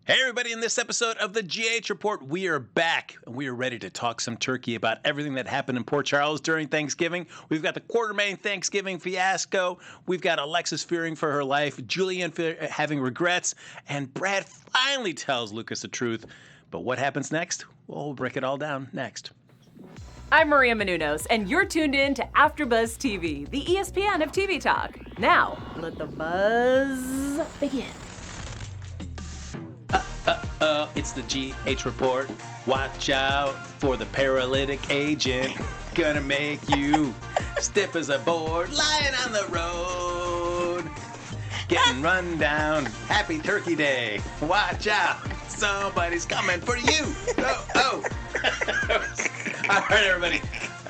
Hey everybody, in this episode of the GH Report, we are back and we are ready to talk some turkey about everything that happened in Port Charles during Thanksgiving. We've got the Quartermaine Thanksgiving fiasco. We've got Alexis fearing for her life, Julian having regrets, and Brad finally tells Lucas the truth. But what happens next? Well, we'll break it all down next. I'm Maria Menounos, and you're tuned in to AfterBuzz TV, the ESPN of TV talk. Now, let the buzz begin. It's the GH Report. Watch out for the paralytic agent. Gonna make you stiff as a board, lying on the road. Getting run down. Happy Turkey Day. Watch out. Somebody's coming for you. Oh. All right, everybody.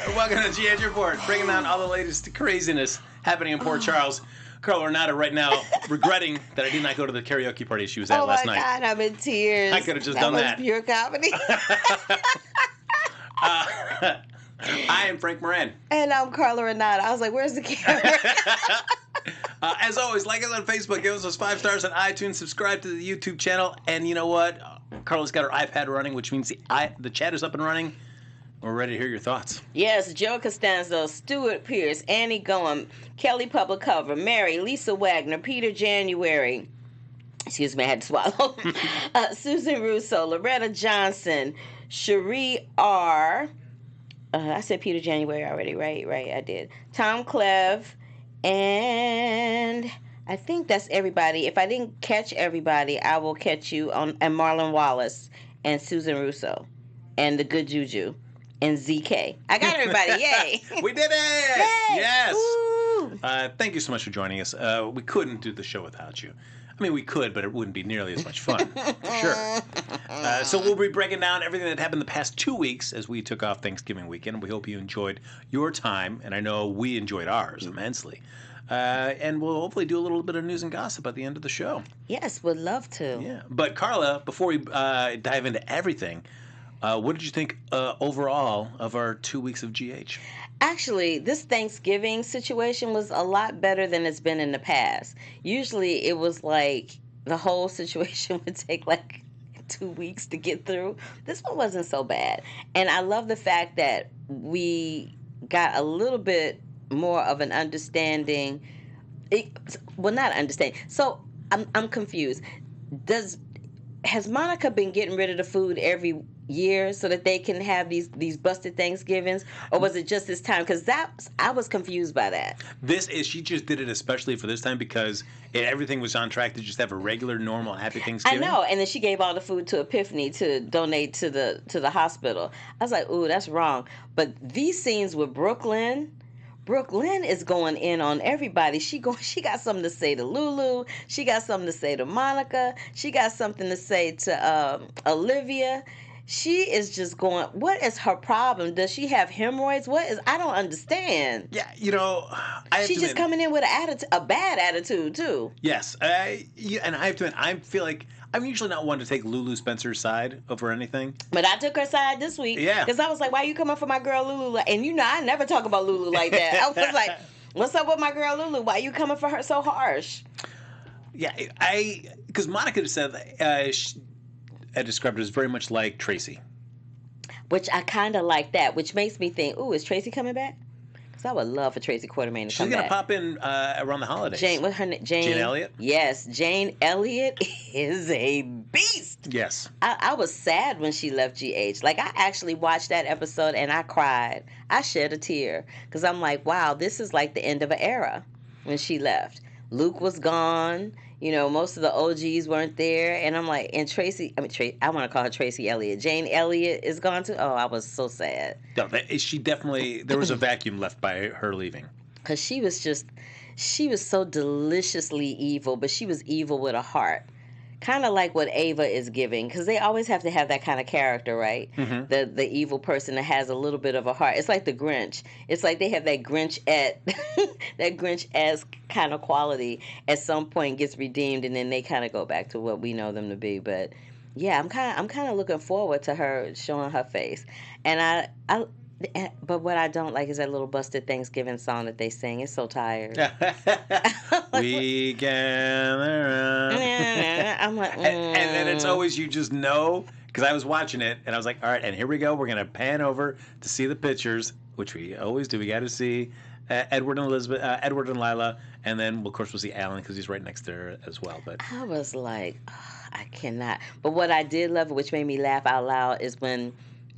Welcome to the GH Report, bringing down all the latest craziness happening in Port Charles. Carla Renata right now regretting that I did not go to the karaoke party she was at last night. Oh my God, I'm in tears. I could have just done that. Pure comedy. I am Frank Moran. And I'm Carla Renata. I was like, where's the camera? As always, like us on Facebook, give us those 5 stars on iTunes, subscribe to the YouTube channel, and you know what? Carla's got her iPad running, which means the chat is up and running. We're ready to hear your thoughts. Yes, Joe Costanzo, Stuart Pierce, Annie Goem, Kelly Publicover, Mary, Lisa Wagner, Peter January. Excuse me, I had to swallow. Susan Russo, Loretta Johnson, Cherie R. I said Peter January already, right? I did. Tom Clev, and I think that's everybody. If I didn't catch everybody, I will catch you on. And Marlon Wallace, and Susan Russo, and the Good Juju. And ZK. I got everybody. Yay. We did it. Yay. Yes. Woo. Thank you so much for joining us. We couldn't do the show without you. I mean, we could, but it wouldn't be nearly as much fun, for sure. So we'll be breaking down everything that happened the past 2 weeks as we took off Thanksgiving weekend. We hope you enjoyed your time, and I know we enjoyed ours immensely. And we'll hopefully do a little bit of news and gossip at the end of the show. Yes, would love to. Yeah. But Carla, before we dive into everything, what did you think overall of our 2 weeks of GH? Actually, this Thanksgiving situation was a lot better than it's been in the past. Usually it was like the whole situation would take like 2 weeks to get through. This one wasn't so bad. And I love the fact that we got a little bit more of an understanding. Not understanding. So I'm confused. Has Monica been getting rid of the food every year so that they can have these busted Thanksgivings, or was it just this time? Because I was confused by that. She just did it especially for this time because everything was on track to just have a regular, normal, happy Thanksgiving. I know, and then she gave all the food to Epiphany to donate to the hospital. I was like, ooh, that's wrong. But these scenes with Brooklyn is going in on everybody. She got something to say to Lulu. She got something to say to Monica. She got something to say to Olivia. She is just going, what is her problem? Does she have hemorrhoids? I don't understand. Yeah, she's just coming in with a bad attitude, too. Yes. And I have to admit, I feel like I'm usually not one to take Lulu Spencer's side over anything. But I took her side this week. Yeah. Because I was like, why are you coming for my girl Lulu? And I never talk about Lulu like that. I was like, what's up with my girl Lulu? Why are you coming for her so harsh? Yeah, because Monica said I described it as very much like Tracy. Which I kind of like that, which makes me think, ooh, is Tracy coming back? Because I would love for Tracy Quartermaine to come back. She's going to pop in around the holidays. Jane Elliott? Yes, Jane Elliott is a beast. Yes. I was sad when she left GH. Like, I actually watched that episode and I cried. I shed a tear because I'm like, wow, this is like the end of an era when she left. Luke was gone. Most of the OGs weren't there. And I'm like, and I want to call her Tracy Elliott. Jane Elliott is gone too. Oh, I was so sad. No, there was a vacuum left by her leaving. Because she was so deliciously evil, but she was evil with a heart. Kind of like what Ava is giving, because they always have to have that kind of character, right? Mm-hmm. The evil person that has a little bit of a heart. It's like the Grinch. It's like they have that that Grinch-esque kind of quality. At some point gets redeemed, and then they kind of go back to what we know them to be. But yeah, I'm kind of looking forward to her showing her face, and I But what I don't like is that little busted Thanksgiving song that they sing. It's so tired. We gather around. I'm like, And then it's always you just know, because I was watching it and I was like, all right, and here we go. We're gonna pan over to see the pictures, which we always do. We got to see Edward and Elizabeth, Edward and Lila, and then of course we'll see Alan because he's right next to her as well. But I was like, oh, I cannot. But what I did love, which made me laugh out loud, is when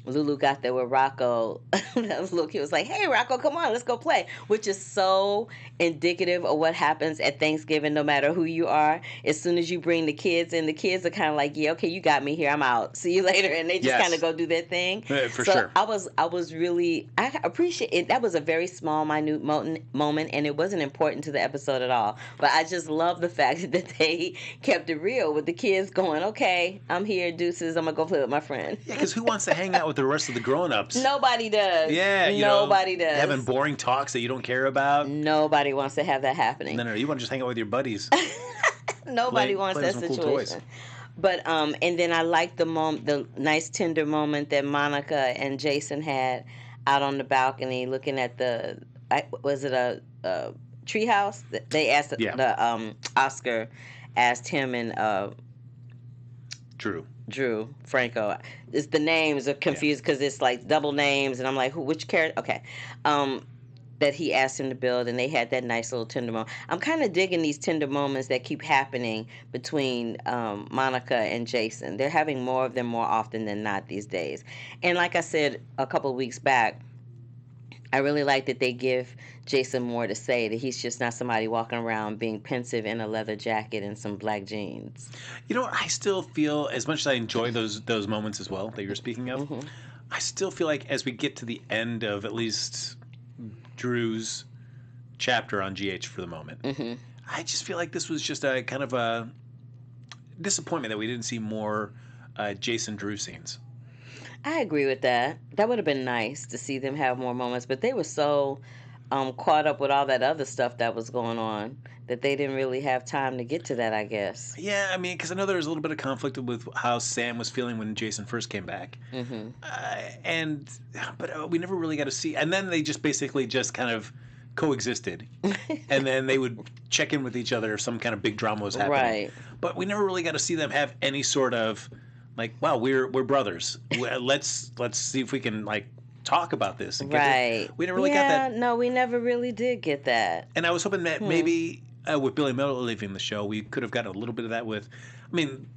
Lulu got there with Rocco. That was Luke. He was like, "Hey, Rocco, come on, let's go play," which is so indicative of what happens at Thanksgiving. No matter who you are, as soon as you bring the kids in, the kids are kind of like, "Yeah, okay, you got me here. I'm out. See you later," and they just kind of go do their thing. For sure. I was really, I appreciate it. That was a very small, minute moment, and it wasn't important to the episode at all. But I just love the fact that they kept it real with the kids going, "Okay, I'm here, deuces. I'm gonna go play with my friend." yeah, because who wants to hang out with the rest of the grown-ups? Nobody does. Yeah, nobody does. Having boring talks that you don't care about. Nobody wants to have that happening. No, you want to just hang out with your buddies. Nobody wants play that with some situation. cool toys. But and then I liked the nice tender moment that Monica and Jason had out on the balcony looking at was it a treehouse? They asked Oscar asked him and Drew Franco. It's the names are confused because it's like double names, and I'm like, which character? Okay, that he asked him to build, and they had that nice little tender moment. I'm kind of digging these tender moments that keep happening between Monica and Jason. They're having more of them more often than not these days. And like I said a couple of weeks back, I really like that they give Jason more to say, that he's just not somebody walking around being pensive in a leather jacket and some black jeans. You know what? I still feel, as much as I enjoy those moments as well that you're speaking of, I still feel like as we get to the end of at least Drew's chapter on GH for the moment, I just feel like this was just a kind of a disappointment that we didn't see more Jason Drew scenes. I agree with that. That would have been nice to see them have more moments, but they were so caught up with all that other stuff that was going on that they didn't really have time to get to that, I guess. Yeah, I mean, because I know there was a little bit of conflict with how Sam was feeling when Jason first came back. But we never really got to see. And then they just basically just kind of coexisted. And then they would check in with each other if some kind of big drama was happening. Right. But we never really got to see them have any sort of, like, wow, we're brothers. Let's see if we can, like, talk about this. And we never really got that. No, we never really did get that. And I was hoping that maybe with Billy Miller leaving the show, we could have gotten a little bit of that with, I mean,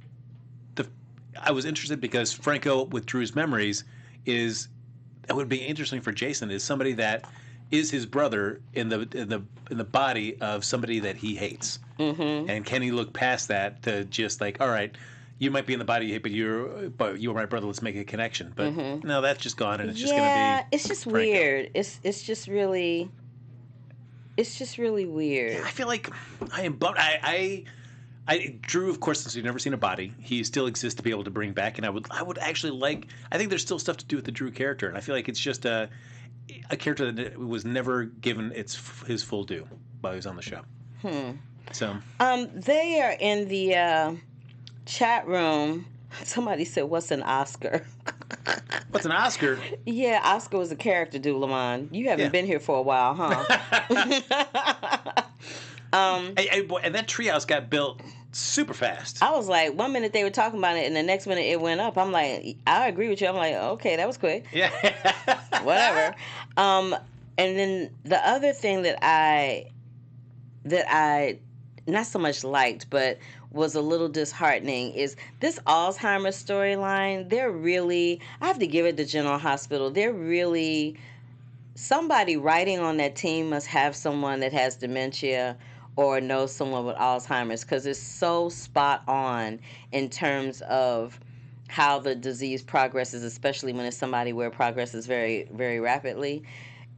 I was interested because Franco, with Drew's memories, that would be interesting for Jason, is somebody that is his brother in the body of somebody that he hates. And can he look past that to just like, all right, you might be in the body you hate, but you're my brother. Let's make a connection. But no, that's just gone, and it's just going to be. Yeah, it's just Franco. Weird. It's just really weird. Yeah, I feel like I am bummed. Drew, of course, since we've never seen a body, he still exists to be able to bring back, and I would actually like. I think there's still stuff to do with the Drew character, and I feel like it's just a character that was never given his full due while he was on the show. So. They are in the. Chat room. Somebody said, "What's an Oscar?" What's an Oscar? Yeah, Oscar was a character, Lamont. You haven't been here for a while, huh? And that treehouse got built super fast. I was like, 1 minute they were talking about it, and the next minute it went up. I'm like, I agree with you. I'm like, okay, that was quick. Yeah. Whatever. And then the other thing that I not so much liked, but was a little disheartening is this Alzheimer's storyline. I have to give it to General Hospital. Somebody writing on that team must have someone that has dementia or knows someone with Alzheimer's, because it's so spot on in terms of how the disease progresses, especially when it's somebody where it progresses very, very rapidly.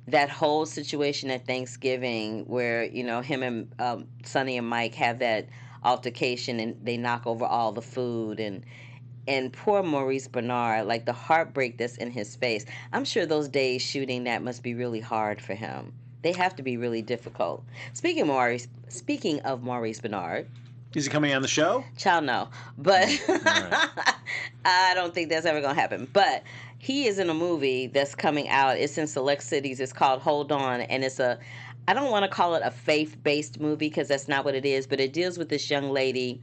That whole situation at Thanksgiving where, him and Sonny and Mike have that altercation and they knock over all the food, and poor Maurice Bernard, like the heartbreak that's in his face. I'm sure those days shooting that must be really hard for him. They have to be really difficult. Speaking of Maurice Bernard. Is he coming on the show? Child, no. But I don't think that's ever going to happen. But he is in a movie that's coming out. It's in select cities. It's called Hold On, and I don't want to call it a faith-based movie because that's not what it is, but it deals with this young lady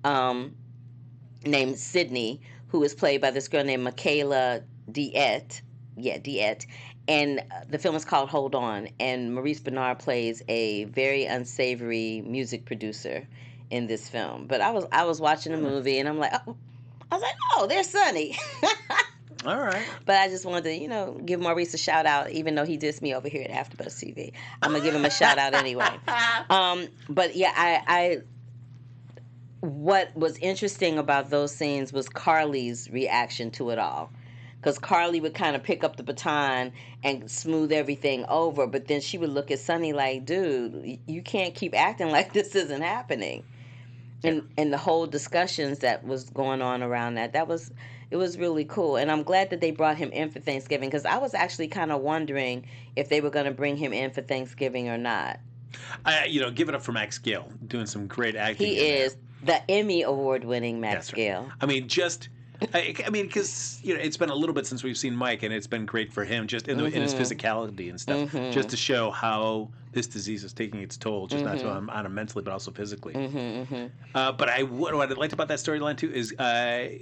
named Sydney, who is played by this girl named Michaela Diet. Yeah, Diet. And the film is called Hold On, and Maurice Bernard plays a very unsavory music producer in this film. But I was watching the movie, and oh, there's Sonny. All right. But I just wanted to, give Maurice a shout out, even though he dissed me over here at AfterBuzz TV. I'm gonna give him a shout out anyway. But yeah, what was interesting about those scenes was Carly's reaction to it all. Because Carly would kind of pick up the baton and smooth everything over, but then she would look at Sonny like, dude, you can't keep acting like this isn't happening. And the whole discussions that was going on around that, it was really cool. And I'm glad that they brought him in for Thanksgiving, because I was actually kind of wondering if they were going to bring him in for Thanksgiving or not. Give it up for Max Gail, doing some great acting. He is the Emmy award-winning Max Gail. Right. I mean, because it's been a little bit since we've seen Mike, and it's been great for him just in his physicality and stuff, just to show how this disease is taking its toll, just not on him mentally, but also physically. But what I liked about that storyline too is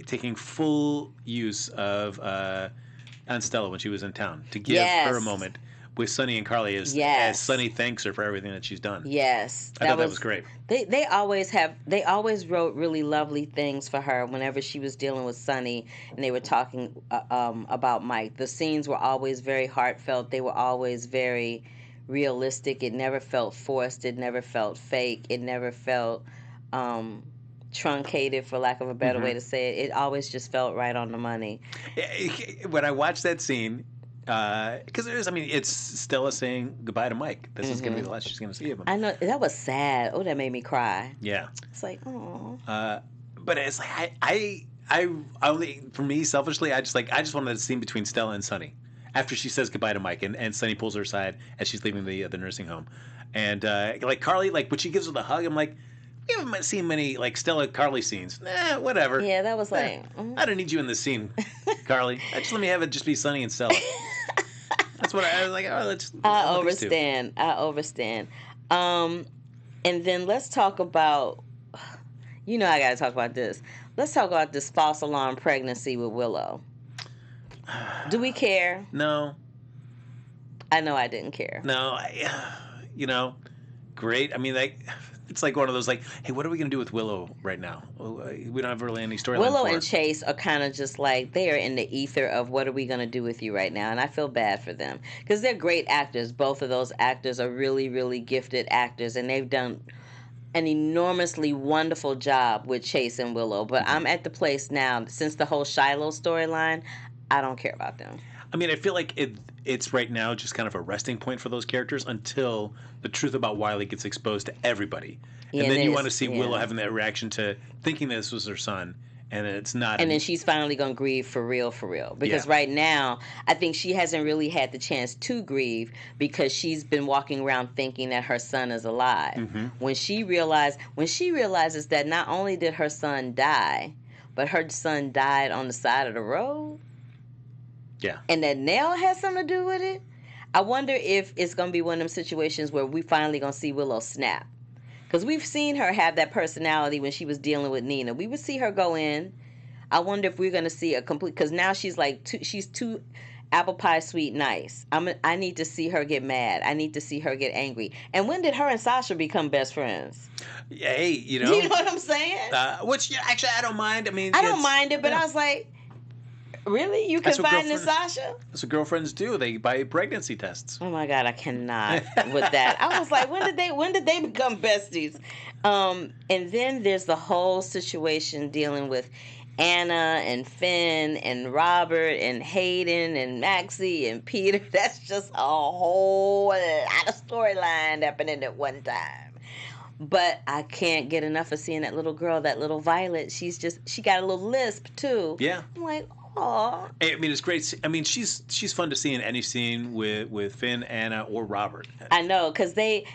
taking full use of Aunt Stella when she was in town to give her a moment with Sonny and Carly as Sonny thanks her for everything that she's done. Yes, I thought that was great. They always wrote really lovely things for her whenever she was dealing with Sonny and they were talking about Mike. The scenes were always very heartfelt. They were always very realistic. It never felt forced. It never felt fake. It never felt truncated, for lack of a better way to say it. It always just felt right on the money. When I watched that scene, because it's Stella saying goodbye to Mike. This is going to be the last she's going to see of him. I know, that was sad. Oh, that made me cry. Yeah. It's like, oh. But it's like I only, for me, selfishly, I just wanted the scene between Stella and Sonny after she says goodbye to Mike, and Sonny pulls her aside as she's leaving the nursing home, and like Carly, like when she gives her the hug, I'm like, we haven't seen many like Stella Carly scenes. Whatever. Yeah, that was like. I don't need you in this scene, Carly. Just let me have it just be Sonny and Stella. That's what I was like. Oh, let's. I overstand. And then let's talk about. I got to talk about this. Let's talk about this false alarm pregnancy with Willow. Do we care? No. I know I didn't care. No, great. I mean, it's like one of those, like, hey, what are we going to do with Willow right now? We don't have really any storyline. Willow and Chase are kind of just like, they are in the ether of what are we going to do with you right now, and I feel bad for them because they're great actors. Both of those actors are really, really gifted actors, and they've done an enormously wonderful job with Chase and Willow. But I'm at the place now, since the whole Shiloh storyline, I don't care about them. I mean, I feel like it's right now just kind of a resting point for those characters until the truth about Wiley gets exposed to everybody. Yeah, and then you want to see Willow having that reaction to thinking this was her son, and it's not. And then she's finally going to grieve for real. Because right now, I think she hasn't really had the chance to grieve because she's been walking around thinking that her son is alive. When she realizes that not only did her son die, but her son died on the side of the road. Yeah. And that Nell has something to do with it. I wonder if it's going to be one of them situations where we finally going to see Willow snap. Because we've seen her have that personality when she was dealing with Nina. We would see her go in. I wonder if we're going to see a complete... Because now she's like... she's too apple pie sweet nice. I need to see her get mad. I need to see her get angry. And when did her and Sasha become best friends? Yeah, hey, you know what I'm saying? Which, actually, I don't mind. I mean... I don't mind it, but I was like... Really? You confiding in Sasha? That's what girlfriends do. They buy pregnancy tests. Oh my God, I cannot with that. I was like, when did they become besties? And then there's the whole situation dealing with Anna and Finn and Robert and Hayden and Maxie and Peter. That's just a whole lot of storyline happening at one time. But I can't get enough of seeing that little girl, that little Violet. She got a little lisp too. Yeah. I'm like, aww. I mean, it's great. I mean, she's fun to see in any scene with Finn, Anna, or Robert. I know, because they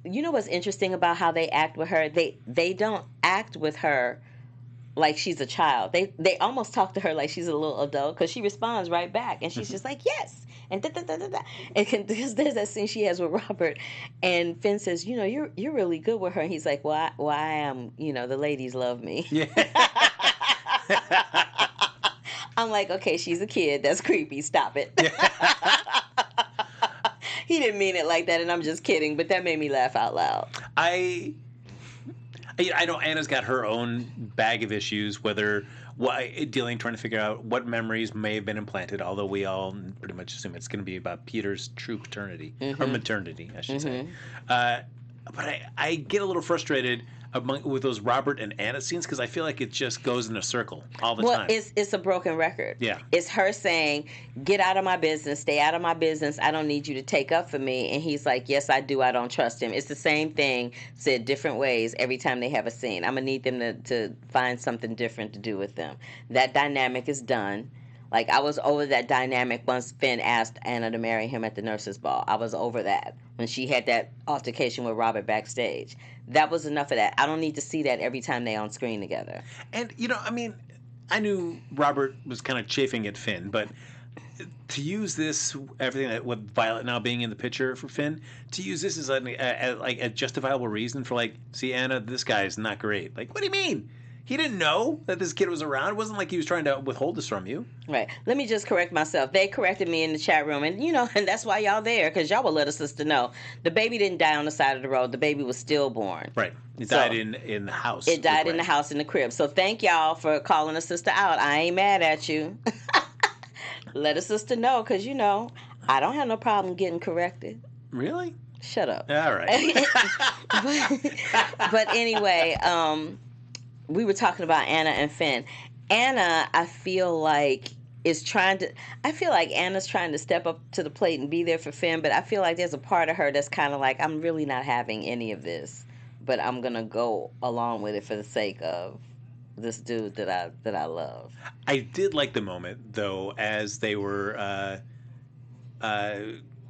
you know what's interesting about how they act with her? They don't act with her like she's a child. They almost talk to her like she's a little adult because she responds right back, and she's just like, yes, and da da da da da. And there's that scene she has with Robert, and Finn says, you're really good with her, and he's like, why I am, the ladies love me. Yeah. I'm like, okay, she's a kid. That's creepy. Stop it. He didn't mean it like that, and I'm just kidding, but that made me laugh out loud. I know Anna's got her own bag of issues, trying to figure out what memories may have been implanted, although we all pretty much assume it's going to be about Peter's true paternity, or maternity, I should say. But I get a little frustrated with those Robert and Anna scenes because I feel like it just goes in a circle all the time. Well, it's a broken record. Yeah. It's her saying, get out of my business, stay out of my business, I don't need you to take up for me. And he's like, yes, I do, I don't trust him. It's the same thing said different ways every time they have a scene. I'm going to need them to find something different to do with them. That dynamic is done. Like, I was over that dynamic once Finn asked Anna to marry him at the nurses' ball. I was over that when she had that altercation with Robert backstage. That was enough of that. I don't need to see that every time they on screen together. And, I knew Robert was kind of chafing at Finn, but to use this, everything with Violet now being in the picture for Finn, to use this as a justifiable reason for, see, Anna, this guy is not great. Like, what do you mean? He didn't know that this kid was around. It wasn't like he was trying to withhold this from you. Right. Let me just correct myself. They corrected me in the chat room, and and that's why y'all there, because y'all will let a sister know. The baby didn't die on the side of the road. The baby was stillborn. Right. It died in the house. It died in the house in the crib. So thank y'all for calling a sister out. I ain't mad at you. Let a sister know, because, I don't have no problem getting corrected. Really? Shut up. All right. But anyway, we were talking about Anna and Finn. Anna, I feel like Anna's trying to step up to the plate and be there for Finn, but I feel like there's a part of her that's kind of like, I'm really not having any of this, but I'm going to go along with it for the sake of this dude that I love. I did like the moment, though, as they were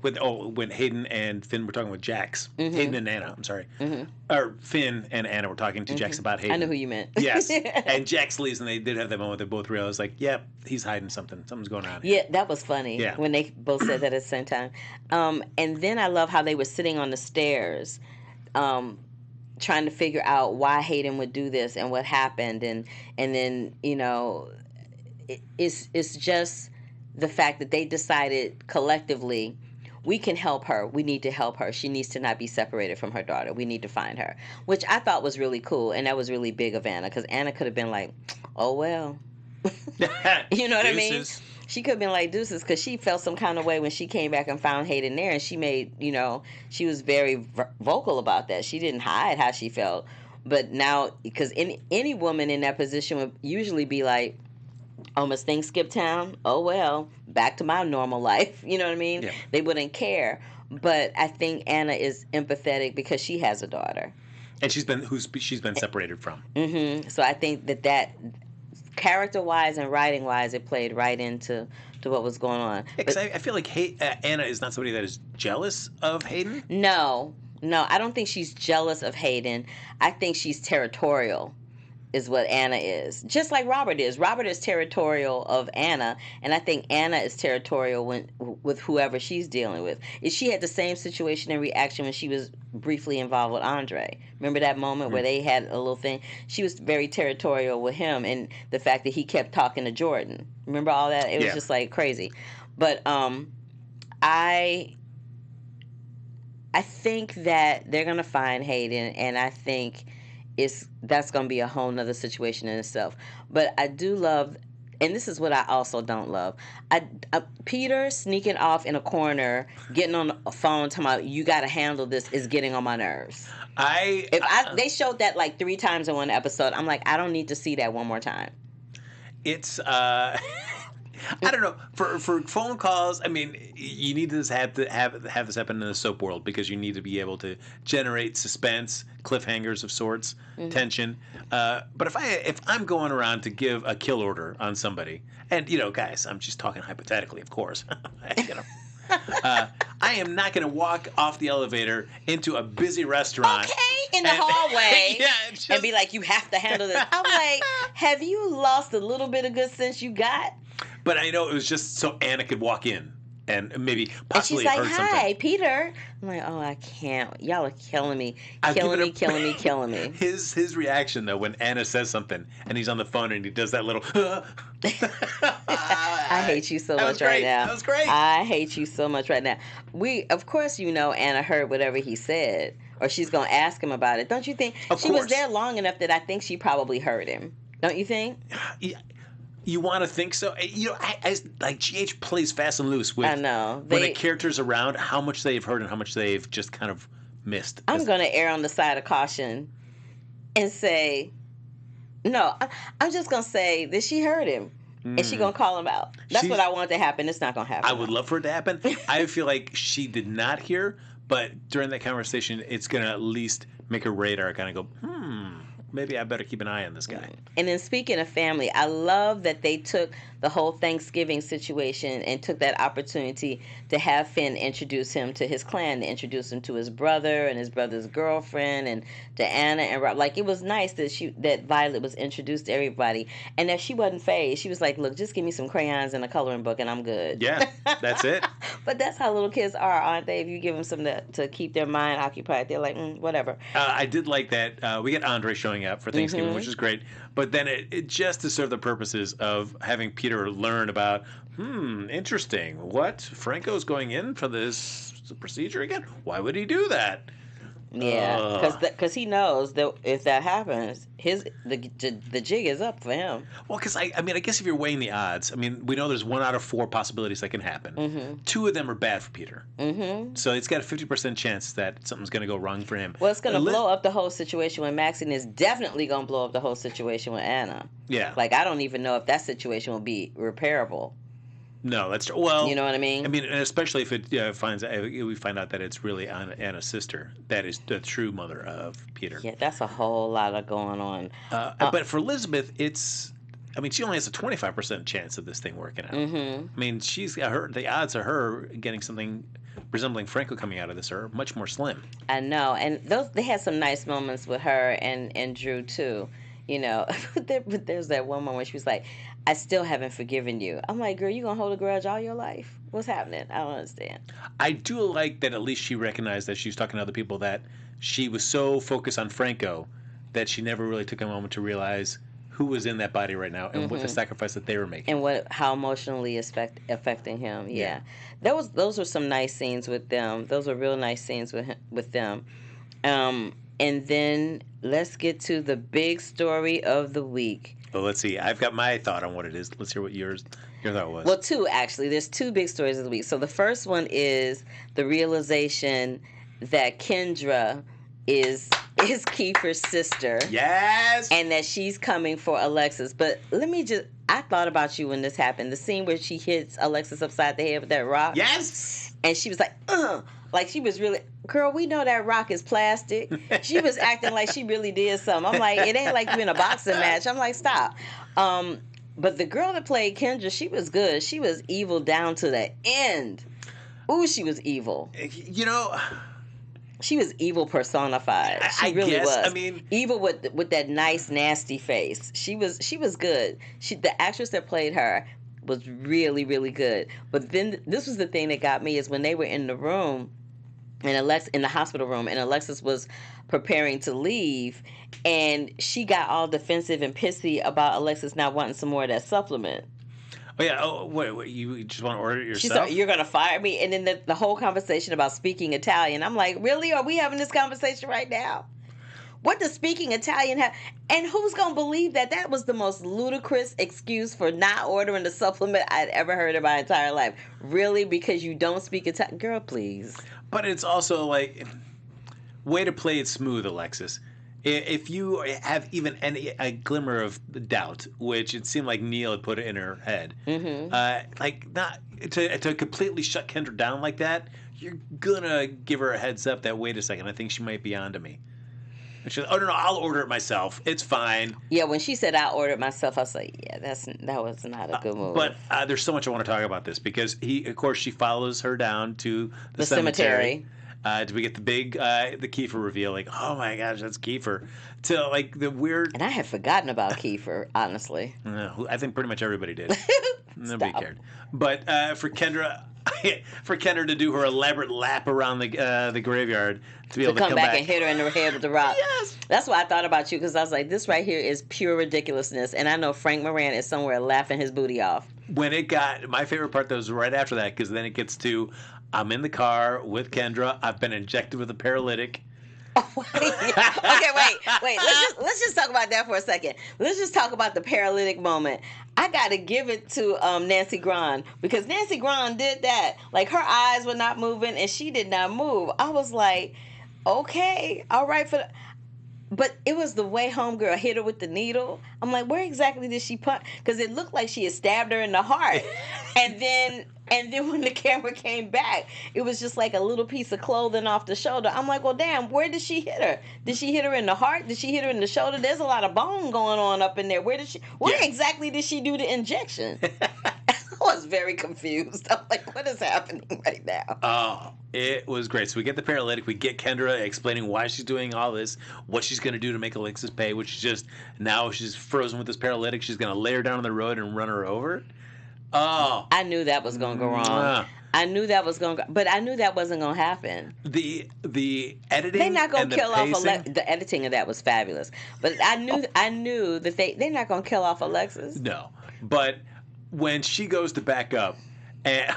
when Hayden and Finn were talking with Jax. Mm-hmm. Hayden and Anna, I'm sorry. Mm-hmm. Or Finn and Anna were talking to Jax about Hayden. I know who you meant. Yes. And Jax leaves, and they did have that moment. They both realized, yep, he's hiding something. Something's going on here. Yeah, that was funny. Yeah. When they both said that at the same time. And then I love how they were sitting on the stairs, trying to figure out why Hayden would do this and what happened. And then, it's just the fact that they decided collectively, we can help her. We need to help her. She needs to not be separated from her daughter. We need to find her, which I thought was really cool. And that was really big of Anna, because Anna could have been like, oh, well. You know what I mean? She could have been like deuces, because she felt some kind of way when she came back and found Hayden there. And she made, she was very vocal about that. She didn't hide how she felt. But now, because any woman in that position would usually be like, oh, must things skip town? Oh, well, back to my normal life. You know what I mean? Yeah. They wouldn't care. But I think Anna is empathetic because she has a daughter. And she's been separated from. Mm-hmm. So I think that character-wise and writing-wise, it played right into what was going on. Because I feel like Anna is not somebody that is jealous of Hayden. No, I don't think she's jealous of Hayden. I think she's territorial. Is what Anna is. Just like Robert is. Robert is territorial of Anna, and I think Anna is territorial with whoever she's dealing with. She had the same situation and reaction when she was briefly involved with Andre. Remember that moment where they had a little thing? She was very territorial with him, and the fact that he kept talking to Jordan. Remember all that? It was just like crazy. But I think that they're going to find Hayden, and I think that's going to be a whole nother situation in itself. But I do love, and this is what I also don't love, Peter sneaking off in a corner, getting on a phone, talking about, you got to handle this, is getting on my nerves. They showed that like 3 times in one episode. I'm like, I don't need to see that one more time. It's I don't know. For phone calls, I mean, you need to have this happen in the soap world, because you need to be able to generate suspense, cliffhangers of sorts, tension. But if I'm going around to give a kill order on somebody, and guys, I'm just talking hypothetically, of course. I am not going to walk off the elevator into a busy restaurant. Okay. in the hallway Yeah, and be like, you have to handle this. I'm like, have you lost a little bit of good sense you got? But I know it was just so Anna could walk in and maybe And she's possibly like, heard hi, something. Peter. I'm like, oh, I can't. Y'all are killing me. I've Killing given me, him- killing me, killing me. His reaction though when Anna says something and he's on the phone and he does that little I hate you so That much was right great. now. That was great. I hate you so much right now. Of course, Anna heard whatever he said, or she's going to ask him about it. Don't you think? Of She was course. there long enough that I think she probably heard him. Don't you think? You want to think so? I like GH plays fast and loose with I know. when a character's around, how much they've heard and how much they've just kind of missed. I'm going to err on the side of caution and say, no, I'm just going to say that she heard him. And she going to call him out. That's what I want to happen. It's not going to happen. I would love for it to happen. I feel like she did not hear, but during that conversation, it's going to at least make her radar kind of go, maybe I better keep an eye on this guy. And then speaking of family, I love that they took the whole Thanksgiving situation and took that opportunity to have Finn introduce him to his clan, to introduce him to his brother and his brother's girlfriend and to Anna and Rob. Like, it was nice that Violet was introduced to everybody and that she wasn't phased. She was like, look, just give me some crayons and a coloring book and I'm good. Yeah, that's it. But that's how little kids are, aren't they? If you give them something to keep their mind occupied, they're like, whatever. I did like that. We get Andre showing up for Thanksgiving, which is great. But then it just to serve the purposes of having Peter learn about, interesting. What? Franco's going in for this procedure again? Why would he do that? Yeah, because he knows that if that happens, the jig is up for him. Well, because I guess if you're weighing the odds, we know there's 1 out of 4 possibilities that can happen. Mm-hmm. 2 of them are bad for Peter. Mm-hmm. So it's got a 50% chance that something's going to go wrong for him. Well, it's going to blow up the whole situation with Max, and it's definitely going to blow up the whole situation with Anna. Yeah. Like, I don't even know if that situation will be repairable. No, that's true. Well, you know what I mean? And especially if it we find out that it's really Anna's sister that is the true mother of Peter. Yeah, that's a whole lot of going on. But for Elizabeth, she only has a 25% chance of this thing working out. Mm-hmm. She's got the odds of her getting something resembling Franco coming out of this are much more slim. I know, and they had some nice moments with her and Drew too. But there's that one moment where she was like, I still haven't forgiven you. I'm like, girl, you gonna hold a grudge all your life? What's happening? I don't understand. I do like that at least she recognized that she was talking to other people, that she was so focused on Franco that she never really took a moment to realize who was in that body right now and what the sacrifice that they were making. And how emotionally affecting him. Yeah. Those were some nice scenes with them. Those were real nice scenes with them. And then let's get to the big story of the week. Well, let's see. I've got my thought on what it is. Let's hear what your thought was. Well, 2 actually. There's 2 big stories of the week. So the first one is the realization that Kendra is Kiefer's sister. Yes. And that she's coming for Alexis. But I thought about you when this happened. The scene where she hits Alexis upside the head with that rock. Yes. And she was like, like she was really, girl, we know that rock is plastic. She was acting like she really did something. I'm like, it ain't like you in a boxing match. I'm like, stop. But the girl that played Kendra, she was good. She was evil down to the end. Ooh, she was evil. She was evil personified. She really was. Evil with that nice, nasty face. She was good. The actress that played her was really, really good. But then this was the thing that got me, is when they were in the room, and in the hospital room, and Alexis was preparing to leave, and she got all defensive and pissy about Alexis not wanting some more of that supplement. Oh yeah. Oh wait, you just want to order it yourself? She said, "You're gonna fire me," and then the whole conversation about speaking Italian. I'm like, really? Are we having this conversation right now? What does speaking Italian have? And who's going to believe that? That was the most ludicrous excuse for not ordering the supplement I'd ever heard in my entire life. Really? Because you don't speak Italian? Girl, please. But it's also like, way to play it smooth, Alexis. If you have even a glimmer of doubt, which it seemed like Neil had put it in her head, not to completely shut Kendra down like that, you're going to give her a heads up that, wait a second, I think she might be onto me. She said, oh, no, I'll order it myself. It's fine. Yeah, when she said I ordered myself, I was like, yeah, that was not a good move. But there's so much I want to talk about this, because of course, she follows her down to the cemetery. Did we get the big the Kiefer reveal? Like, oh my gosh, that's Kiefer. To like the weird. And I had forgotten about Kiefer, honestly. I think pretty much everybody did. Nobody Stop. cared. But for Kendra to do her elaborate lap around the graveyard to be able to come back and hit her in the head with the rock. Yes. That's what I thought about you, because I was like, this right here is pure ridiculousness. And I know Frank Moran is somewhere laughing his booty off. When it got, my favorite part though was right after that, because then it gets to, I'm in the car with Kendra. I've been injected with a paralytic. Oh, wait. Okay, wait. Let's just talk about that for a second. Let's just talk about the paralytic moment. I got to give it to Nancy Grahn, because Nancy Grahn did that. Like, her eyes were not moving and she did not move. I was like, okay, all right for. But it was the way homegirl hit her with the needle. I'm like, where exactly did she punch? Because it looked like she had stabbed her in the heart. And then when the camera came back, it was just like a little piece of clothing off the shoulder. I'm like, well, damn, where did she hit her? Did she hit her in the heart? Did she hit her in the shoulder? There's a lot of bone going on up in there. Where exactly did she do the injection? I was very confused. I'm like, what is happening right now? Oh, it was great. So we get the paralytic. We get Kendra explaining why she's doing all this, what she's going to do to make Alexis pay, which is just, now she's frozen with this paralytic. She's going to lay her down on the road and run her over. Oh. I knew that was going to go wrong. I knew that was going to go, but I knew that wasn't going to happen. The editing, they're not going to kill off Alexis. The editing of that was fabulous. But I knew that they're not going to kill off Alexis. No. But when she goes to back up, and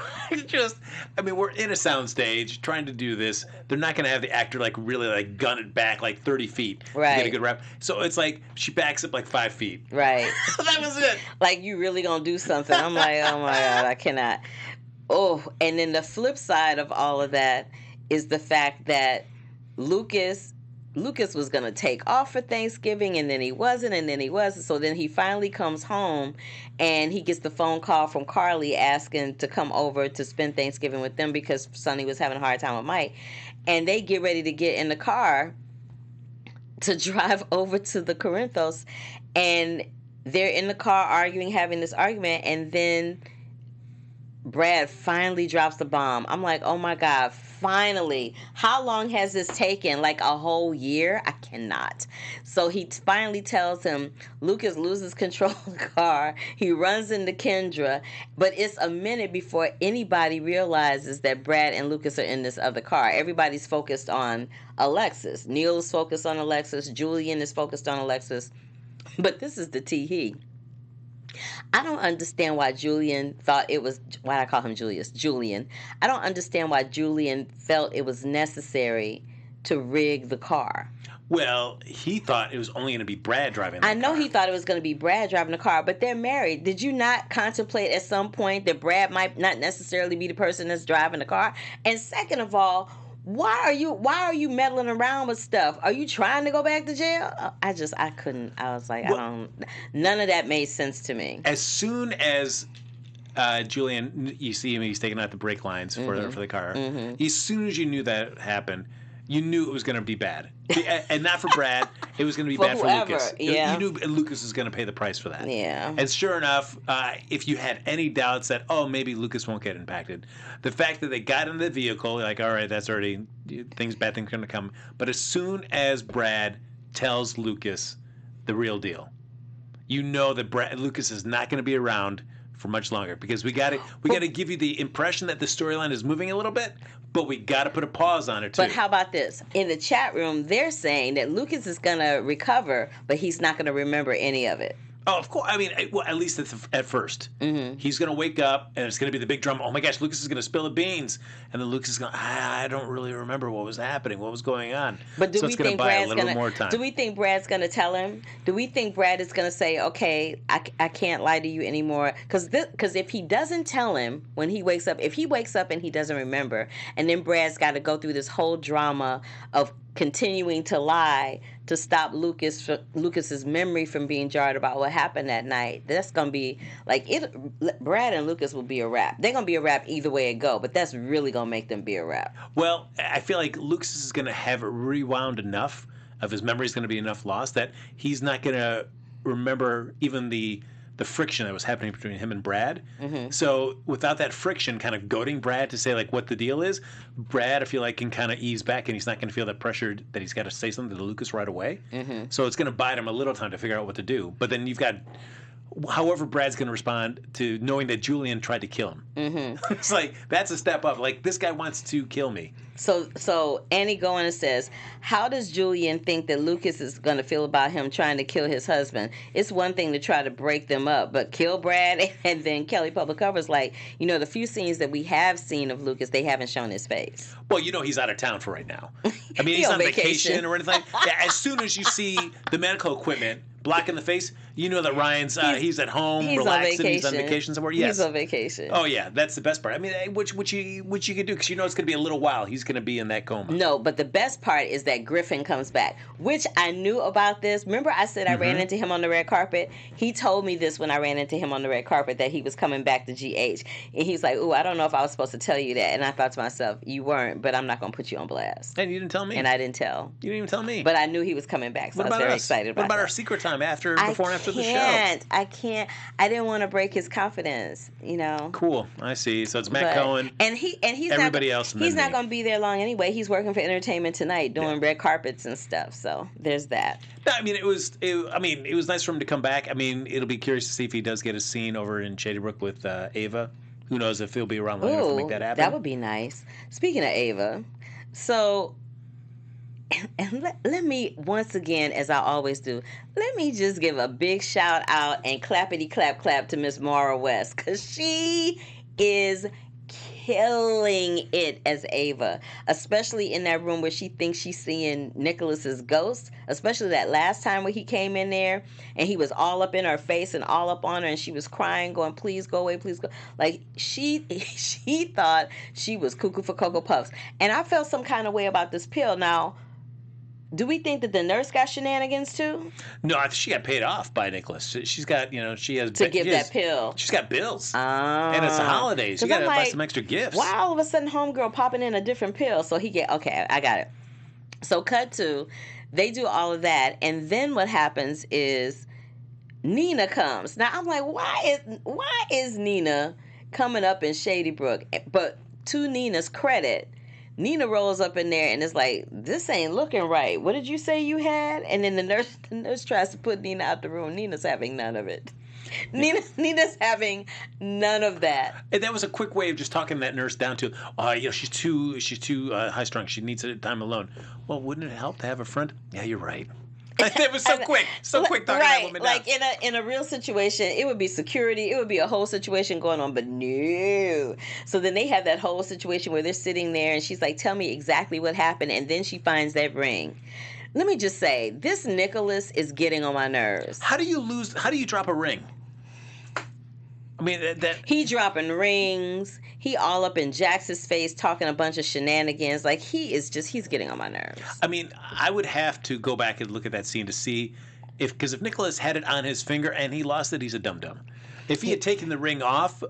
we're in a soundstage trying to do this. They're not going to have the actor really gun it back 30 feet to get a good rap. So it's like she backs up 5 feet. Right. That was it. Like, you really going to do something. I'm like, oh my God, I cannot. Oh, and then the flip side of all of that is the fact that Lucas was going to take off for Thanksgiving, and then he wasn't, and then he was. So then he finally comes home, and he gets the phone call from Carly asking to come over to spend Thanksgiving with them because Sonny was having a hard time with Mike. And they get ready to get in the car to drive over to the Corinthos, and they're in the car arguing, having this argument, and then Brad finally drops the bomb. I'm like, oh my God, finally. How long has this taken? A whole year? I cannot. So he finally tells him, Lucas loses control of the car. He runs into Kendra, but it's a minute before anybody realizes that Brad and Lucas are in this other car. Everybody's focused on Alexis. Neil is focused on Alexis. Julian is focused on Alexis. But this is the tee-hee. I don't understand why Julian thought it was, why I call him Julian. I don't understand why Julian felt it was necessary to rig the car. Well, he thought it was only going to be Brad driving the car. I know he thought it was going to be Brad driving the car, but they're married. Did you not contemplate at some point that Brad might not necessarily be the person that's driving the car? And second of all, why are you meddling around with stuff? Are you trying to go back to jail? I couldn't. I was like, none of that made sense to me. As soon as Julian, you see him, he's taking out the brake lines for the car. Mm-hmm. As soon as you knew that happened, you knew it was going to be bad. And not for Brad. It was going to be bad whoever, for Lucas. Yeah. You knew Lucas is going to pay the price for that. Yeah. And sure enough, if you had any doubts that, maybe Lucas won't get impacted, the fact that they got in the vehicle, all right, that's already, bad things are going to come. But as soon as Brad tells Lucas the real deal, you know that Lucas is not going to be around for much longer, because we got to give you the impression that the storyline is moving a little bit, but we got to put a pause on it too. But how about this? In the chat room, they're saying that Lucas is going to recover, but he's not going to remember any of it. Oh, of course. I mean, at least at first. Mm-hmm. He's going to wake up, and it's going to be the big drama. Oh, my gosh, Lucas is going to spill the beans. And then Lucas is going, I don't really remember what was happening, what was going on. But do so we it's going think to buy Brad's a little more time. Do we think Brad's going to tell him? Do we think Brad is going to say, okay, I can't lie to you anymore? Because if he doesn't tell him when he wakes up, if he wakes up and he doesn't remember, and then Brad's got to go through this whole drama of continuing to lie to stop Lucas's memory from being jarred about what happened that night, that's going to be Brad and Lucas will be a wrap. They're going to be a wrap either way it go, but that's really going to make them be a wrap. Well, I feel like Lucas is going to have rewound enough of his memory, is going to be enough lost that he's not going to remember even the the friction that was happening between him and Brad. Mm-hmm. So without that friction kind of goading Brad to say like what the deal is, Brad, I feel like, can kind of ease back and he's not going to feel that pressure that he's got to say something to Lucas right away. Mm-hmm. So it's going to bide him a little time to figure out what to do. But then you've got however Brad's going to respond to knowing that Julian tried to kill him. Mm-hmm. It's like, that's a step up. Like, this guy wants to kill me. So Annie Goen says, how does Julian think that Lucas is going to feel about him trying to kill his husband? It's one thing to try to break them up, but kill Brad? And then Kelly Public Cover's like, the few scenes that we have seen of Lucas, they haven't shown his face. Well, he's out of town for right now. I mean, he's on vacation or anything. Yeah, as soon as you see the medical equipment blocking the face, that Ryan's he's at home, relaxing. He's on vacation somewhere. Yes, he's on vacation. Oh yeah, that's the best part. I mean, which you could do because it's going to be a little while. He's going to be in that coma. No, but the best part is that Griffin comes back, which I knew about this. Remember, I said I ran into him on the red carpet. He told me this when I ran into him on the red carpet that he was coming back to GH, and he's like, "Ooh, I don't know if I was supposed to tell you that." And I thought to myself, "You weren't, but I'm not going to put you on blast." And you didn't tell me. And I didn't tell. You didn't even tell me. But I knew he was coming back, so I was very excited about it. What about our secret time before and after the show? I can't. I didn't want to break his confidence, Cool. I see. So it's Matt Cohen and he's everybody else. And he's not going to be there long anyway. He's working for Entertainment Tonight, doing red carpets and stuff. So there's that. No, I mean, it was nice for him to come back. I mean, it'll be curious to see if he does get a scene over in Shady Brook with Ava. Who knows if he'll be around long enough to make that happen. That would be nice. Speaking of Ava, so. And let me, once again, as I always do, let me just give a big shout out and clappity clap clap to Miss Mara West, because she is killing it as Ava, especially in that room where she thinks she's seeing Nikolas's ghost, especially that last time when he came in there and he was all up in her face and all up on her and she was crying, going, "Please go away, please go." Like, she thought she was cuckoo for Cocoa Puffs. And I felt some kind of way about this pill. Now, do we think that the nurse got shenanigans too? No, I think she got paid off by Nikolas. She's got, she has to give that pill. She's got bills, and it's the holidays. You got to buy some extra gifts. Why all of a sudden homegirl popping in a different pill? So okay, I got it. So cut to, they do all of that, and then what happens is Nina comes. Now I'm like, why is Nina coming up in Shady Brook? But to Nina's credit, Nina rolls up in there and is like, "This ain't looking right. What did you say you had?" And then the nurse tries to put Nina out the room. Nina's having none of it. Nina's having none of that. And that was a quick way of just talking that nurse down to, she's too high strung. She needs time alone. Well, wouldn't it help to have a friend? Yeah, you're right. It was so quick talking that woman down. Like in a real situation, it would be security, it would be a whole situation going on, but no. So then they have that whole situation where they're sitting there and she's like, "Tell me exactly what happened," and then she finds that ring. Let me just say, this Nikolas is getting on my nerves. How do you drop a ring? I mean, he dropping rings. He all up in Jax's face talking a bunch of shenanigans. Like, he's getting on my nerves. I mean, I would have to go back and look at that scene to see because if Nikolas had it on his finger and he lost it, he's a dum-dum. If he had taken the ring off,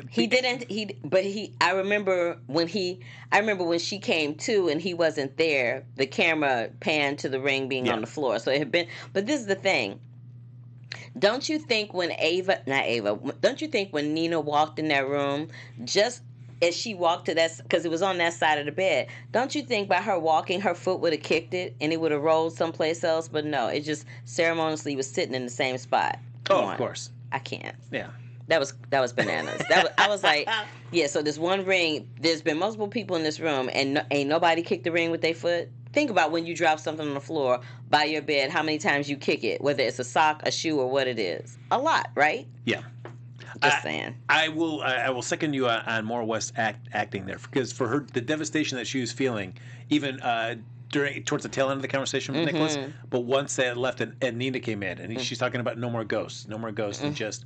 he didn't. I remember when she came to and he wasn't there. The camera panned to the ring being on the floor. So it had been. But this is the thing. Don't you think when don't you think when Nina walked in that room, just as she walked to that, because it was on that side of the bed, don't you think by her walking, her foot would have kicked it and it would have rolled someplace else? But no, it just ceremoniously was sitting in the same spot. Come on. Of course. I can't. Yeah. That was bananas. I was like, yeah, so this one ring, there's been multiple people in this room and ain't nobody kicked the ring with their foot. Think about when you drop something on the floor by your bed, how many times you kick it, whether it's a sock, a shoe, or what it is. A lot, right? Yeah. Just saying. I will second you on Maura West acting there, because for her, the devastation that she was feeling, even towards the tail end of the conversation with Nikolas, but once they left and Nina came in and she's talking about no more ghosts, and just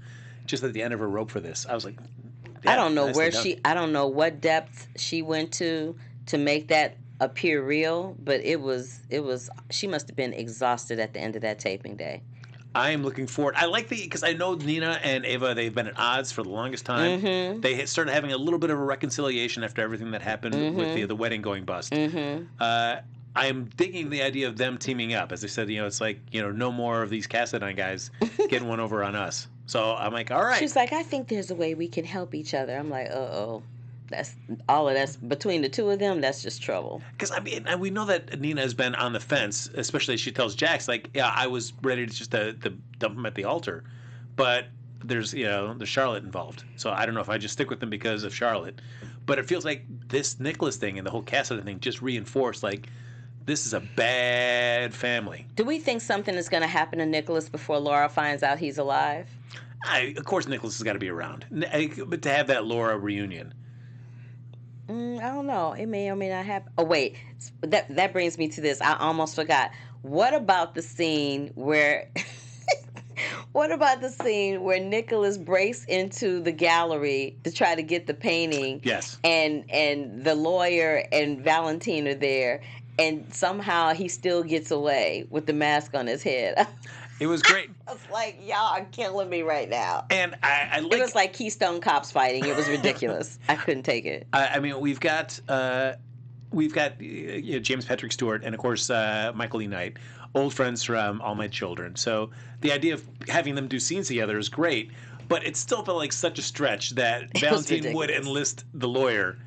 at the end of her rope for this, I was like, I don't know I don't know what depth she went to make that appear real, but it was she must have been exhausted at the end of that taping day. I am looking forward. I like because I know Nina and Ava, they've been at odds for the longest time. They had started having a little bit of a reconciliation after everything that happened with the wedding going bust. I am digging the idea of them teaming up. As I said, it's like, no more of these Cassadine guys getting one over on us. So I'm like, all right. She's like, I think there's a way we can help each other. I'm like, uh-oh. That's all of that's between the two of them. That's just trouble. Because I mean, we know that Nina has been on the fence, especially as she tells Jax, like, yeah, I was ready to just to dump him at the altar, but there's Charlotte involved, so I don't know if I just stick with them because of Charlotte. But it feels like this Nikolas thing and the whole Cassandra thing just reinforced like this is a bad family. Do we think something is going to happen to Nikolas before Laura finds out he's alive? Of course, Nikolas has got to be around, but to have that Laura reunion. I don't know. It may or may not happen. Oh, wait. That brings me to this. I almost forgot. What about the scene where... What about the scene where Nikolas breaks into the gallery to try to get the painting? Yes. And the lawyer and Valentine are there, and somehow he still gets away with the mask on his head. It was great. I was like, y'all are killing me right now. And I like... It was like Keystone Cops fighting. It was ridiculous. I couldn't take it. I mean, we've got James Patrick Stewart and, of course, Michael E. Knight, old friends from All My Children. So the idea of having them do scenes together is great, but it still felt like such a stretch that Valentine would enlist the lawyer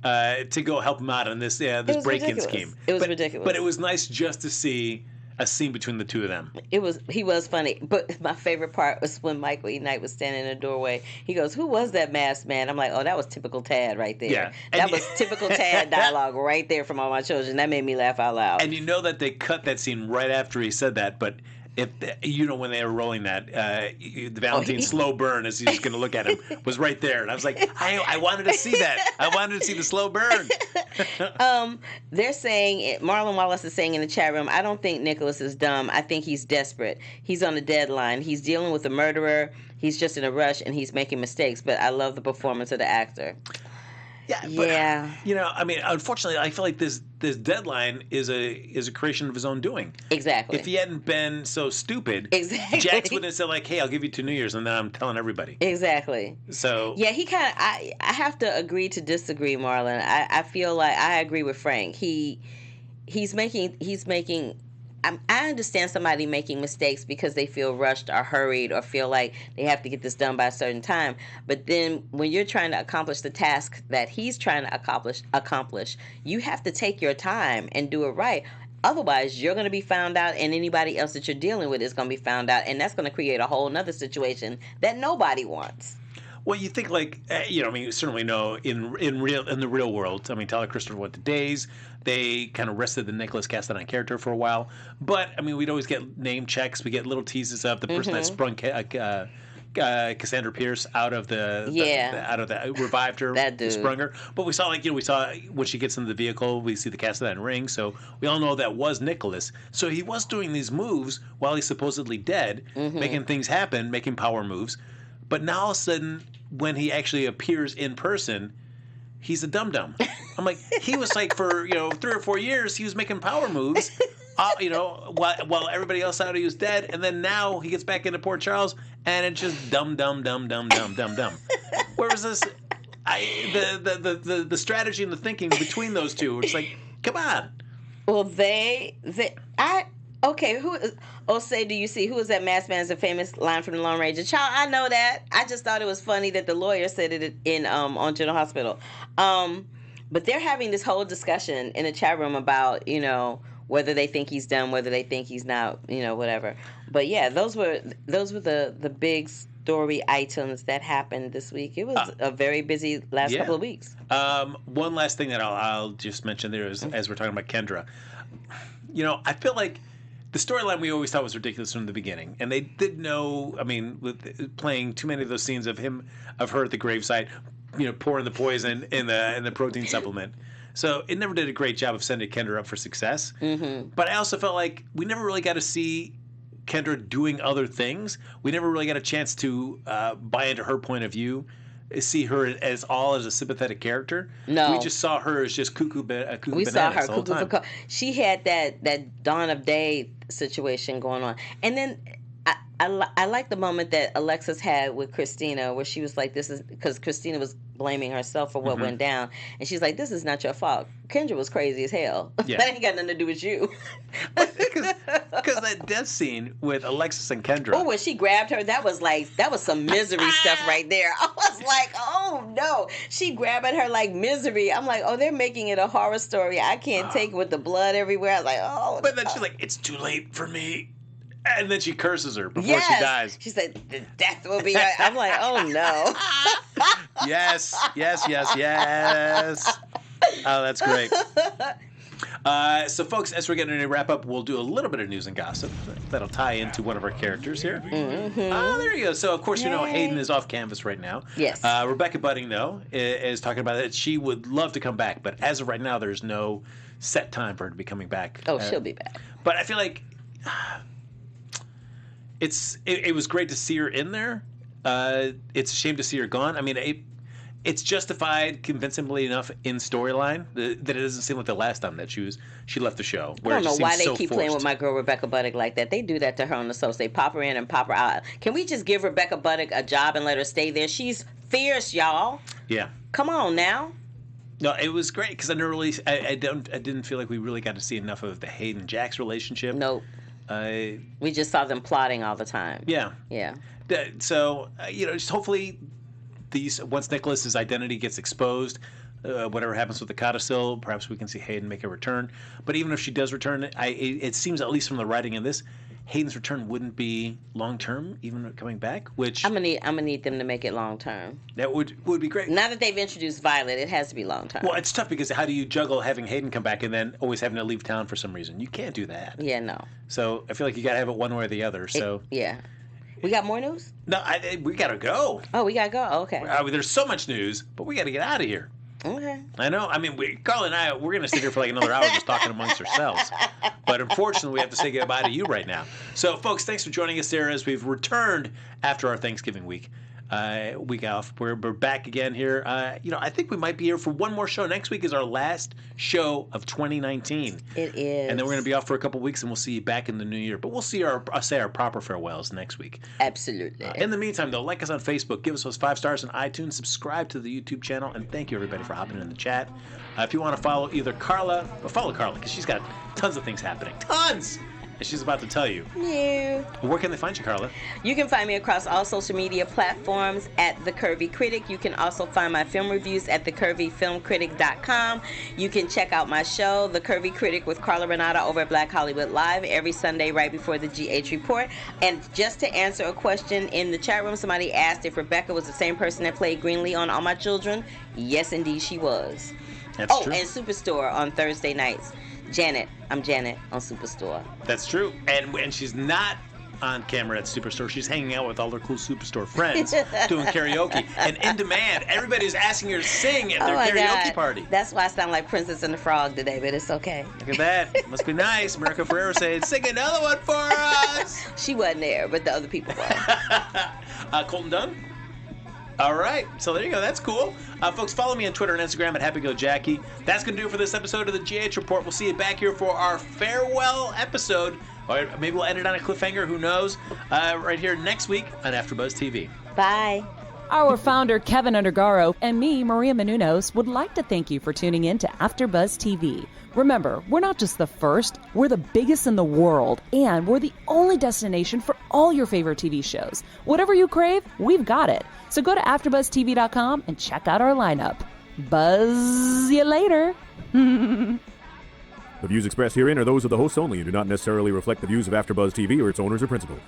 to go help him out on this break-in scheme. It was ridiculous. But it was nice just to see a scene between the two of them. He was funny, but my favorite part was when Michael E. Knight was standing in the doorway. He goes, "Who was that masked man?" I'm like, "Oh, that was typical Tad right there." Yeah. That was typical Tad dialogue right there from All My Children. That made me laugh out loud. And you know that they cut that scene right after he said that, but if when they were rolling that, the Valentine slow burn as he was going to look at him was right there, and I was like, I wanted to see that. I wanted to see the slow burn. They're saying, Marlon Wallace is saying in the chat room, I don't think Nikolas is dumb. I think he's desperate. He's on a deadline. He's dealing with a murderer. He's just in a rush, and he's making mistakes. But I love the performance of the actor. Yeah, but, I mean, unfortunately, I feel like this deadline is a creation of his own doing. Exactly. If he hadn't been so stupid, exactly, Jax wouldn't have said like, "Hey, I'll give you 2 New Years," and then I'm telling everybody. Exactly. So yeah, he kind of. I have to agree to disagree, Marlon. I feel like I agree with Frank. He's making. I understand somebody making mistakes because they feel rushed or hurried or feel like they have to get this done by a certain time. But then when you're trying to accomplish the task that he's trying to accomplish, you have to take your time and do it right. Otherwise, you're going to be found out, and anybody else that you're dealing with is going to be found out, and that's going to create a whole nother situation that nobody wants. Well, you think like I mean, you certainly know in the real world. I mean, Tyler Christopher went to Days. They kind of rested the Nikolas Castanet character for a while, but I mean, we'd always get name checks. We get little teases of the person that sprung Cassandra Pierce out of revived her, that dude. Sprung her. But we saw when she gets into the vehicle, we see the Castanet ring. So we all know that was Nikolas. So he was doing these moves while he's supposedly dead, making things happen, making power moves. But now all of a sudden, when he actually appears in person, he's a dum-dum. I'm like, he was like for 3 or 4 years, he was making power moves, while everybody else thought he was dead, and then now he gets back into Port Charles, and it's just dumb. Where was this? The strategy and the thinking between those two? It's like, come on. Well, okay, say, do you see who is that masked man? Is a famous line from the Lone Ranger. Child, I know that. I just thought it was funny that the lawyer said it in on General Hospital. But they're having this whole discussion in the chat room about whether they think he's done, whether they think he's not, whatever. But yeah, those were the big story items that happened this week. It was a very busy last couple of weeks. One last thing that I'll just mention there is, as we're talking about Kendra, I feel like the storyline we always thought was ridiculous from the beginning, and they did know. I mean, with playing too many of those scenes of her at the gravesite, pouring the poison in the protein supplement. So it never did a great job of setting Kendra up for success. Mm-hmm. But I also felt like we never really got to see Kendra doing other things. We never really got a chance to buy into her point of view, see her as a sympathetic character. No, we just saw her as just cuckoo. We saw her cuckoo. She had that dawn of day situation going on, and then I like the moment that Alexis had with Christina, where she was like, "This is," because Christina was blaming herself for what went down, and she's like, "This is not your fault. Kendra was crazy as hell. Yeah. That ain't got nothing to do with you." Because that death scene with Alexis and Kendra. Oh, when she grabbed her, that was some misery stuff right there. I was like, oh no, she grabbing her like misery. I'm like, oh, they're making it a horror story. I can't take it with the blood everywhere. I was like, oh. But then she's like, "It's too late for me." And then she curses her before yes. she dies. She said, "The death will be." I'm like, oh no. Yes. Oh, that's great. So, folks, as we're getting ready to wrap up, we'll do a little bit of news and gossip that'll tie into one of our characters here. There you go. So, of course, you know Hayden is off canvas right now. Yes. Rebecca Budding, though, is talking about that she would love to come back, but as of right now, there's no set time for her to be coming back. Oh, she'll be back. But I feel like it was great to see her in there. It's a shame to see her gone. I mean, it's justified convincingly enough in storyline that it doesn't seem like the last time that she left the show. I don't know why they keep playing forced. with my girl Rebecca Budding like that. They do that to her on the show. They pop her in and pop her out. Can we just give Rebecca Budding a job and let her stay there? She's fierce, y'all. Yeah. Come on now. No, it was great because I didn't feel like we really got to see enough of the Hayden Jax relationship. Nope. We just saw them plotting all the time. Yeah. Yeah. So just hopefully once Nikolas's identity gets exposed, whatever happens with the codicil, perhaps we can see Hayden make a return. But even if she does return, it seems, at least from the writing in this, Hayden's return wouldn't be long term, even coming back. Which I'm gonna need them to make it long term. That would be great. Now that they've introduced Violet, it has to be long term. Well, it's tough because how do you juggle having Hayden come back and then always having to leave town for some reason? You can't do that. Yeah, no. So I feel like you gotta have it one way or the other. So yeah. We got more news? No, we gotta go. Oh, we gotta go. Okay. There's so much news, but we gotta get out of here. Okay. I know. I mean, Carla and I, we're going to sit here for like another hour just talking amongst ourselves. But unfortunately, we have to say goodbye to you right now. So, folks, thanks for joining us there as we've returned after our Thanksgiving week off. We're back again here. I think we might be here for one more show. Next week is our last show of 2019. It is. And then we're going to be off for a couple weeks, and we'll see you back in the new year. But we'll say our proper farewells next week. Absolutely. In the meantime, though, like us on Facebook, give us those 5 stars on iTunes, subscribe to the YouTube channel, and thank you, everybody, for hopping in the chat. If you want to follow either Carla, follow Carla, because she's got tons of things happening. Tons! And she's about to tell you. Yeah. Where can they find you, Carla? You can find me across all social media platforms at The Curvy Critic. You can also find my film reviews at thecurvyfilmcritic.com. You can check out my show, The Curvy Critic with Carla Renata, over at Black Hollywood Live every Sunday right before the GH Report. And just to answer a question in the chat room, somebody asked if Rebecca was the same person that played Greenlee on All My Children. Yes, indeed, she was. That's true. And Superstore on Thursday nights. I'm Janet on Superstore. That's true. And she's not on camera at Superstore. She's hanging out with all her cool Superstore friends doing karaoke. And in demand, everybody's asking her to sing at their karaoke party. That's why I sound like Princess and the Frog today, but it's okay. Look at that. Must be nice. America Ferrera saying, "Sing another one for us." She wasn't there, but the other people were. Colton Dunn? All right, so there you go. That's cool. Folks, follow me on Twitter and Instagram at HappyGoJackie. That's going to do it for this episode of the GH Report. We'll see you back here for our farewell episode. Or maybe we'll end it on a cliffhanger. Who knows? Right here next week on AfterBuzz TV. Bye. Our founder, Kevin Undergaro, and me, Maria Menounos, would like to thank you for tuning in to AfterBuzz TV. Remember, we're not just the first, we're the biggest in the world, and we're the only destination for all your favorite TV shows. Whatever you crave, we've got it. So go to AfterBuzzTV.com and check out our lineup. Buzz you later. The views expressed herein are those of the hosts only and do not necessarily reflect the views of AfterBuzz TV or its owners or principals.